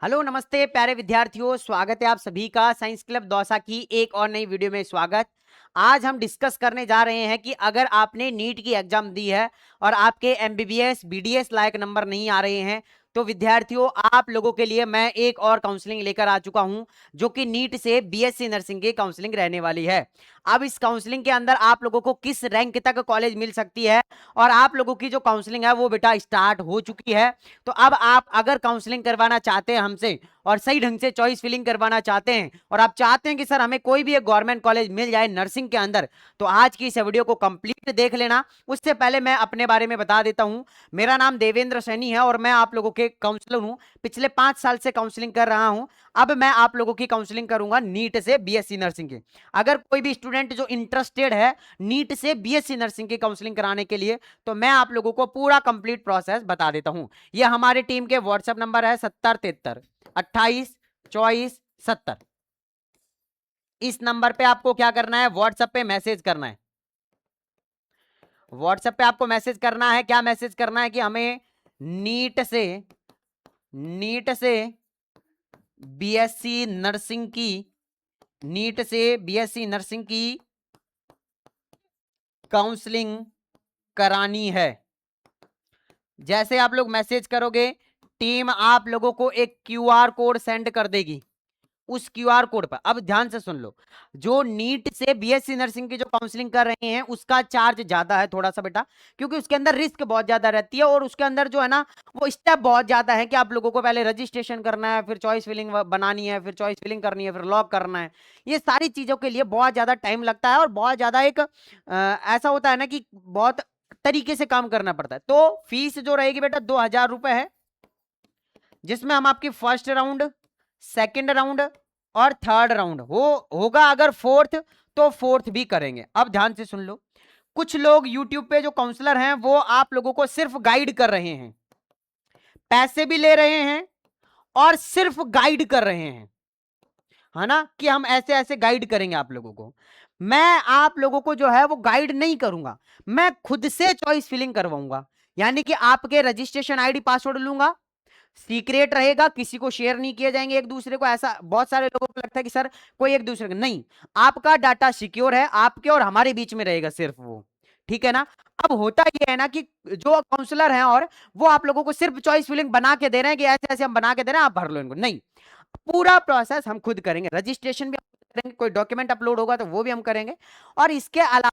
Hello नमस्ते प्यारे विद्यार्थियों, स्वागत है आप सभी का साइंस क्लब दौसा की एक और नई वीडियो में। स्वागत। आज हम डिस्कस करने जा रहे हैं कि अगर आपने नीट की एग्जाम दी है और आपके एमबीबीएस बीडीएस लायक नंबर नहीं आ रहे हैं, तो विद्यार्थियों आप लोगों के लिए मैं एक और काउंसलिंग लेकर आ चुका हूं, जो कि नीट से बीएससी नर्सिंग की काउंसलिंग रहने वाली है। अब इस काउंसलिंग के अंदर आप लोगों को किस रैंक तक कॉलेज मिल सकती है, और आप लोगों की जो काउंसलिंग है वो बेटा स्टार्ट हो चुकी है। तो अब आप अगर काउंसलिंग करवाना चाहते हैं हमसे और सही ढंग से चॉइस फिलिंग करवाना चाहते हैं, और आप चाहते हैं कि सर हमें कोई भी एक गवर्नमेंट कॉलेज मिल जाए नर्सिंग के अंदर, तो आज की इस वीडियो को कंप्लीट देख लेना। उससे पहले मैं अपने बारे में बता देता हूं। मेरा नाम देवेंद्र सैनी है और मैं आप लोगों के काउंसलर हूं। पिछले 5 साल से काउंसलिंग कर रहा हूं। अब मैं आप लोगों की काउंसलिंग करूंगा नीट से बीएससी नर्सिंग की। अगर कोई भी स्टूडेंट जो इंटरेस्टेड है नीट से बीएससी नर्सिंग की काउंसलिंग कराने के लिए, तो मैं आप लोगों को पूरा कंप्लीट प्रोसेस बता देता हूं। यह हमारी टीम के व्हाट्सएप नंबर है 7073282470। इस नंबर पे आपको क्या करना है, व्हाट्सएप पे मैसेज करना है। व्हाट्सएप पे आपको मैसेज करना है, क्या मैसेज करना है कि हमें नीट से बीएससी नर्सिंग की काउंसलिंग करानी है। जैसे आप लोग मैसेज करोगे, टीम आप लोगों को एक क्यूआर कोड सेंड कर देगी। उस क्यूआर कोड पर अब ध्यान से सुन लो, जो नीट से बीएससी नर्सिंग की जो काउंसलिंग कर रहे हैं उसका चार्ज ज्यादा है थोड़ा सा बेटा, क्योंकि उसके अंदर रिस्क बहुत ज्यादा रहती है और उसके अंदर जो है ना वो स्टेप बहुत ज्यादा है कि आप लोगों को पहले रजिस्ट्रेशन करना है, फिर चॉइस फिलिंग बनानी है, फिर चॉइस फिलिंग करनी है, फिर लॉक करना है। ये सारी चीजों के लिए बहुत ज्यादा टाइम लगता है और बहुत ज्यादा एक ऐसा होता है ना कि बहुत तरीके से काम करना पड़ता है। तो फीस जो रहेगी बेटा 2000 रुपए है, जिसमें हम आपकी फर्स्ट राउंड, सेकंड राउंड और थर्ड राउंड होगा। अगर फोर्थ तो फोर्थ भी करेंगे। अब ध्यान से सुन लो, कुछ लोग यूट्यूब पे जो काउंसलर हैं वो आप लोगों को सिर्फ गाइड कर रहे हैं, पैसे भी ले रहे हैं और सिर्फ गाइड कर रहे हैं, है ना, कि हम ऐसे ऐसे गाइड करेंगे आप लोगों को। मैं आप लोगों को जो है वो गाइड नहीं करूंगा, मैं खुद से चॉइस फिलिंग करवाऊंगा। यानी कि आपके रजिस्ट्रेशन आईडी पासवर्ड लूंगा, सीक्रेट रहेगा, किसी को शेयर नहीं किए जाएंगे एक दूसरे को। ऐसा बहुत सारे लोगों को लगता है कि सर कोई एक दूसरे को नहीं, आपका डाटा सिक्योर है, आपके और हमारे बीच में रहेगा सिर्फ वो, ठीक है ना। अब होता ये है ना कि जो काउंसलर हैं और वो आप लोगों को सिर्फ चॉइस फिलिंग बना के दे रहे हैं कि ऐसे ऐसे हम बना के दे रहे हैं, आप भर लो इनको। नहीं, पूरा प्रोसेस हम खुद करेंगे, रजिस्ट्रेशन भी हम खुद करेंगे, कोई डॉक्यूमेंट अपलोड होगा तो वो भी हम करेंगे, और इसके अलावा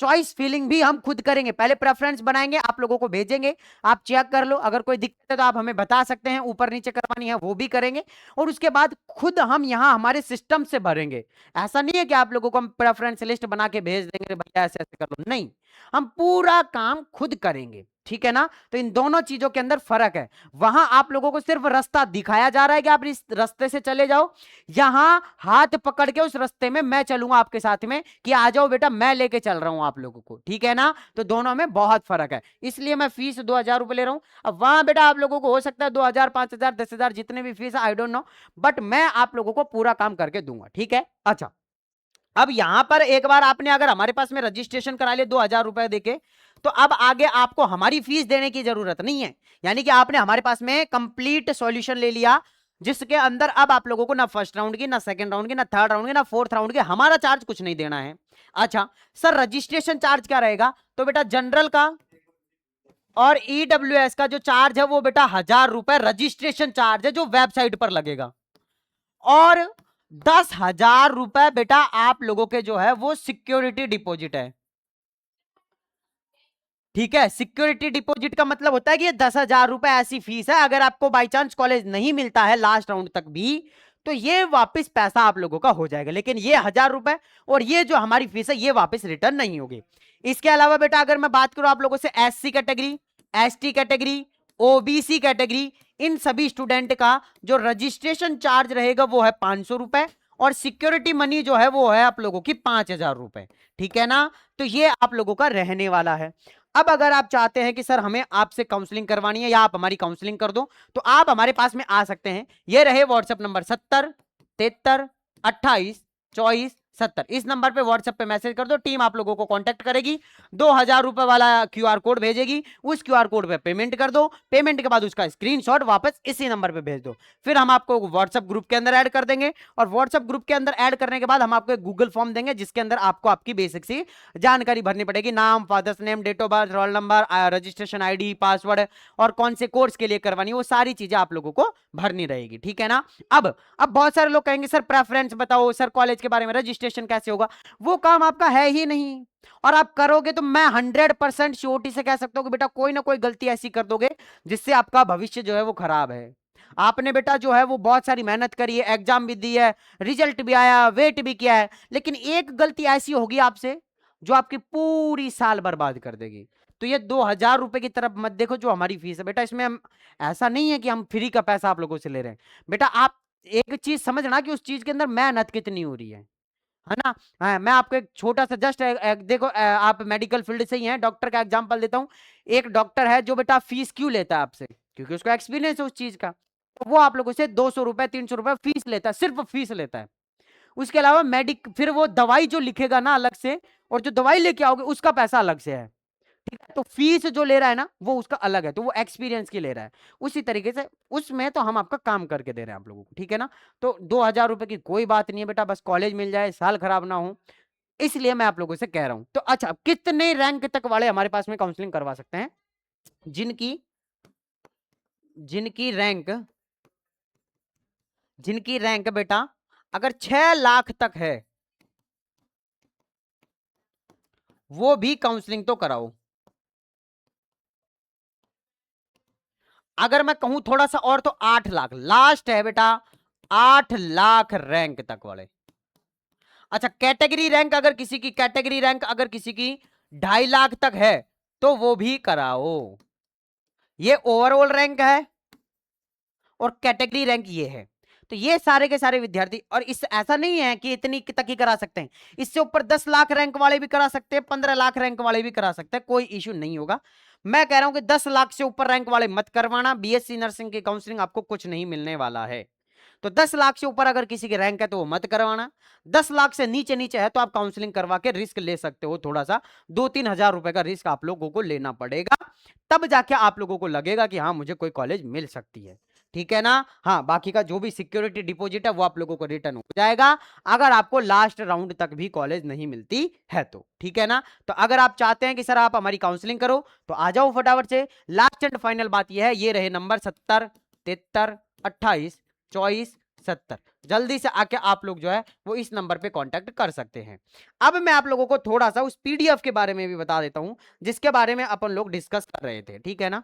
चॉइस फिलिंग भी हम खुद करेंगे। पहले प्रेफरेंस बनाएंगे, आप लोगों को भेजेंगे, आप चेक कर लो, अगर कोई दिक्कत है तो आप हमें बता सकते हैं, ऊपर नीचे करवानी है वो भी करेंगे, और उसके बाद खुद हम यहां हमारे सिस्टम से भरेंगे। ऐसा नहीं है कि आप लोगों को हम प्रेफरेंस लिस्ट बना के भेज देंगे, भैया ऐसे ऐसे कर लो, नहीं, हम पूरा काम खुद करेंगे, ठीक है ना। तो इन दोनों चीजों के अंदर फर्क है। वहां आप लोगों को सिर्फ रास्ता दिखाया जा रहा है कि आप इस रास्ते से चले जाओ, यहां हाथ पकड़ के उस रास्ते में मैं चलूंगा आपके साथ में कि आ जाओ बेटा, मैं लेके चल रहा हूं आप लोगों को, ठीक है ना। तो दोनों में बहुत फर्क है, इसलिए मैं फीस 2000 रुपए ले रहा हूं। अब वहां बेटा आप लोगों को हो सकता है 2000, 5000, 10,000, जितने भी fees, I don't know, but मैं आप लोगों को पूरा काम करके दूंगा, ठीक है। अच्छा, अब यहां पर एक बार आपने अगर हमारे पास में रजिस्ट्रेशन करा लिया 2000 रुपए देके, तो अब आगे आपको हमारी फीस देने की जरूरत नहीं है। यानी कि आपने हमारे पास में कंप्लीट सॉल्यूशन ले लिया, जिसके अंदर अब आप लोगों को ना फर्स्ट राउंड की, ना सेकंड राउंड की, ना थर्ड राउंड की, ना फोर्थ राउंड की हमारा चार्ज कुछ नहीं देना है। अच्छा सर, रजिस्ट्रेशन चार्ज क्या रहेगा? तो बेटा जनरल का और ईडब्ल्यूएस का जो चार्ज है वो बेटा 1000 रुपए रजिस्ट्रेशन चार्ज है, जो वेबसाइट पर लगेगा। और 10,000 रुपए बेटा आप लोगों के जो है वो सिक्योरिटी डिपॉजिट है, ठीक है। सिक्योरिटी डिपॉजिट का मतलब होता है कि ये 10,000 रुपए ऐसी फीस है, अगर आपको बाई चांस कॉलेज नहीं मिलता है लास्ट राउंड तक भी, तो ये वापस पैसा आप लोगों का हो जाएगा, लेकिन ये 1000 रुपए और ये जो हमारी फीस है ये वापस रिटर्न नहीं होगी। इसके अलावा बेटा अगर मैं बात करूं आप लोगों से SC category, ST category, OBC category, इन सभी स्टूडेंट का जो रजिस्ट्रेशन चार्ज रहेगा वो है 500 रुपए, और सिक्योरिटी मनी जो है वो है आप लोगों की 5,000 रुपए, ठीक है ना। तो ये आप लोगों का रहने वाला है। अब अगर आप चाहते हैं कि सर हमें आपसे काउंसलिंग करवानी है या आप हमारी काउंसलिंग कर दो, तो आप हमारे पास में आ सकते हैं। ये रहे व्हाट्सएप नंबर 7073282470। 70। इस नंबर पे व्हाट्सएप पे मैसेज कर दो, टीम आप लोगों को कांटेक्ट करेगी, 2000 रुपए वाला क्यूआर कोड भेजेगी, उस क्यूआर कोड पे पेमेंट कर दो, पेमेंट के बाद उसका स्क्रीनशॉट वापस इसी नंबर पे भेज दो, फिर हम आपको व्हाट्सएप ग्रुप के अंदर ऐड कर देंगे, और व्हाट्सएप ग्रुप के अंदर ऐड करने के बाद हम आपको एक गूगल फॉर्म देंगे जिसके अंदर आपको आपकी बेसिक सी जानकारी भरनी पड़ेगी, नाम, father's name, date of birth, roll number, registration ID, password, और कौन से कोर्स के लिए करवानी, वो सारी चीजें आप लोगों को भरनी रहेगी, ठीक है ना। अब बहुत सारे लोग कहेंगे सर प्रेफरेंस बताओ, सर कॉलेज के बारे में, रजिस्ट्रेशन कैसे होगा, वो काम आपका है ही नहीं, और आप करोगे तो मैं 100% श्योरिटी से कह सकता हूं कि बेटा कोई ना कोई गलती ऐसी कर दोगे जिससे आपका भविष्य जो है वो खराब है। आपने बेटा जो है वो बहुत सारी मेहनत करी है, एग्जाम भी दी है, रिजल्ट भी आया, वेट भी किया है, लेकिन एक गलती ऐसी होगी आपसे जो आपकी पूरी साल बर्बाद कर देगी। तो ये 2000 रुपए की तरफ मत देखो जो हमारी फीस है बेटा, इसमें हम ऐसा नहीं है कि हम फ्री का पैसा आप लोगों से ले रहे हैं। बेटा आप एक चीज समझना कि उस चीज के अंदर मेहनत कितनी हो रही है ना। हाँ, मैं आपको एक छोटा सा जस्ट देखो, आप मेडिकल फील्ड से ही हैं, डॉक्टर का एग्जांपल देता हूं। एक डॉक्टर है जो बेटा फीस क्यों लेता है आपसे, क्योंकि उसको एक्सपीरियंस है उस चीज का, तो वो आप लोगों से 200 रुपए 300 रुपए फीस लेता है, सिर्फ फीस लेता है। उसके अलावा फिर वो दवाई जो लिखेगा ना अलग से, और जो दवाई लेके आओगे उसका पैसा अलग से है, ठीक है। तो फीस जो ले रहा है ना वो उसका अलग है, तो वो एक्सपीरियंस की ले रहा है। उसी तरीके से उसमें तो हम आपका काम करके दे रहे हैं आप लोगों को, ठीक है ना। तो 2000 रुपए की कोई बात नहीं है बेटा, बस कॉलेज मिल जाए, साल खराब ना हो, इसलिए मैं आप लोगों से कह रहा हूं। तो अच्छा, कितने रैंक तक वाले हमारे पास में काउंसलिंग करवा सकते हैं? जिनकी जिनकी रैंक जिनकी रैंक बेटा अगर 6 लाख तक है वो भी काउंसलिंग तो कराओ। अगर मैं कहूं थोड़ा सा और तो 8 लाख लास्ट है बेटा, 8 लाख रैंक तक वाले। अच्छा, कैटेगरी रैंक अगर किसी की 2.5 लाख तक है तो वो भी कराओ। ये ओवरऑल रैंक है और कैटेगरी रैंक ये है। तो ये सारे के सारे विद्यार्थी, और इस ऐसा नहीं है कि इतनी तक ही करा सकते हैं, इससे ऊपर 10 लाख रैंक वाले भी करा सकते हैं, 15 लाख रैंक वाले भी करा सकते हैं, कोई इश्यू नहीं होगा। मैं कह रहा हूं कि 10 लाख से ऊपर रैंक वाले मत करवाना, बीएससी नर्सिंग की काउंसलिंग आपको कुछ नहीं मिलने वाला है। तो 10 लाख से ऊपर अगर किसी की रैंक है तो वो मत करवाना, 10 लाख से नीचे नीचे है तो आप काउंसलिंग करवा के रिस्क ले सकते हो, थोड़ा सा 2-3 हजार रुपए का रिस्क आप लोगों को लेना पड़ेगा, तब जाके आप लोगों को लगेगा कि हाँ मुझे कोई कॉलेज मिल सकती है, ठीक है ना। हाँ, बाकी का जो भी सिक्योरिटी डिपॉजिट है वो आप लोगों को रिटर्न हो जाएगा अगर आपको लास्ट राउंड तक भी कॉलेज नहीं मिलती है तो, ठीक है ना। तो अगर आप चाहते हैं कि सर आप हमारी काउंसलिंग करो तो आ जाओ फटाफट से। लास्ट एंड फाइनल बात यह है, ये रहे नंबर 70 73 28 24 70, जल्दी से आके आप लोग जो है वो इस नंबर पे कांटेक्ट कर सकते हैं। अब मैं आप लोगों को थोड़ा सा उस पीडीएफ के बारे में भी बता देता हूं जिसके बारे में अपन लोग डिस्कस कर रहे थे, ठीक है ना,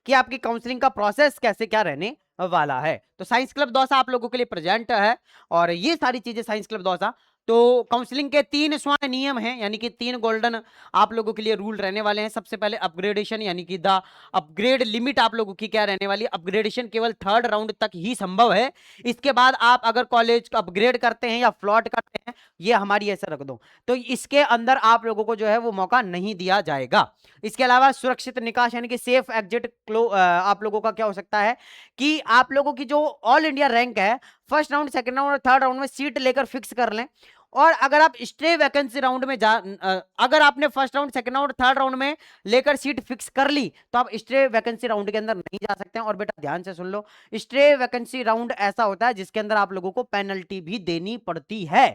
कि आपकी काउंसलिंग का प्रोसेस कैसे क्या रहने वाला है। तो साइंस क्लब दौसा आप लोगों के लिए प्रेजेंट है, और ये सारी चीजें साइंस क्लब दौसा। तो काउंसलिंग के 3 स्वर्ण नियम हैं, यानी कि 3 गोल्डन आप लोगों के लिए रूल रहने वाले हैं। सबसे पहले अपग्रेडेशन, यानी कि द अपग्रेड लिमिट आप लोगों की क्या रहने वाली है, अपग्रेडेशन केवल 3rd राउंड तक ही संभव है। इसके बाद आप अगर कॉलेज अपग्रेड करते हैं या फ्लॉट करते हैं, ये हमारी ऐसा रख दो, तो इसके अंदर आप लोगों को जो है वो मौका नहीं दिया जाएगा। इसके अलावा सुरक्षित निकास यानी कि सेफ एग्जिट आप लोगों का क्या हो सकता है कि आप लोगों की जो ऑल इंडिया रैंक है, फर्स्ट राउंड, सेकंड राउंड और थर्ड राउंड में सीट लेकर फिक्स कर लें। और अगर आप स्टे वैकेंसी राउंड में अगर आपने first round, second round, third round में लेकर सीट फिक्स कर ली तो आप स्टे वैकेंसी राउंड के अंदर नहीं जा सकते हैं। और बेटा ध्यान से सुन लो, स्टे वैकेंसी राउंड ऐसा होता है जिसके अंदर आप लोगों को पेनल्टी भी देनी पड़ती है,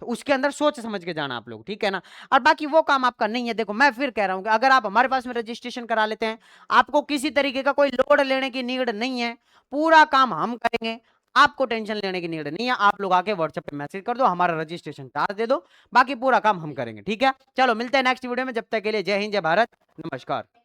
तो उसके अंदर सोच समझ के जाना आप लोग, ठीक है ना। और बाकी वो काम आपका नहीं है। देखो मैं फिर कह रहा हूं कि अगर आप हमारे पास में रजिस्ट्रेशन करा लेते हैं, आपको किसी तरीके का कोई लोड लेने की नीड नहीं है, पूरा काम हम करेंगे, आपको टेंशन लेने की नीड नहीं है। आप लोग आके व्हाट्सएप पे मैसेज कर दो, हमारा रजिस्ट्रेशन चार्ज दे दो, बाकी पूरा काम हम करेंगे, ठीक है। चलो मिलते हैं नेक्स्ट वीडियो में, जब तक के लिए जय हिंद, जय भारत, नमस्कार।